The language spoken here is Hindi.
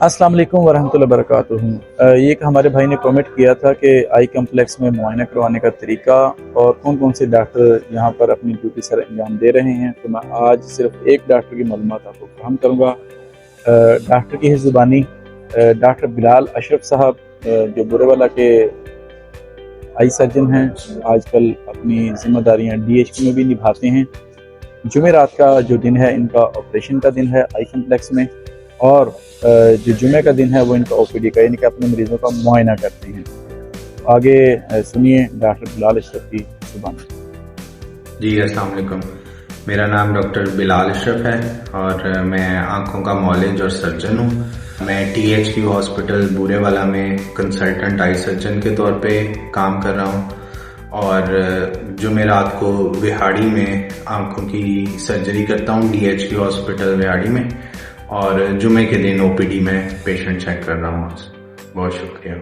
अस्सलाम वालेकुम वरहमतुल्लाहि वबरकातुहू। एक हमारे भाई ने कमेंट किया था कि आई कम्प्लेक्स में मुआयना करवाने का तरीका और कौन कौन से डॉक्टर यहाँ पर अपनी ड्यूटी सर अंजाम दे रहे हैं। तो मैं आज सिर्फ एक डॉक्टर की मालूमात आपको फराहम करूँगा। डॉक्टर की ज़ुबानी डॉक्टर बिलाल अशरफ साहब, जो बुरेवाला के आई सर्जन हैं, आजकल अपनी जिम्मेदारियाँ DHQ में भी निभाते हैं। जुमेरात का जो दिन है इनका ऑपरेशन का दिन है आई कम्प्लेक्स में, और जो जुमे का दिन है वो इनका OPD का, यानी कि अपने मरीजों का मुआयना करते हैं। आगे सुनिए डॉक्टर बिलाल अशरफ की जुबान। जी अस्सलाम वालेकुम। मेरा नाम डॉक्टर बिलाल अशरफ है और मैं आंखों का मॉलेज और सर्जन हूँ। मैं THQ हॉस्पिटल बूरेवाला में कंसल्टेंट आई सर्जन के तौर पे काम कर रहा हूँ और जुमेरात को विहाड़ी में आंखों की सर्जरी करता हूँ DHQ हॉस्पिटल विहाड़ी में, और जुमे के दिन OPD में पेशेंट चेक कर रहा हूँ। बहुत शुक्रिया।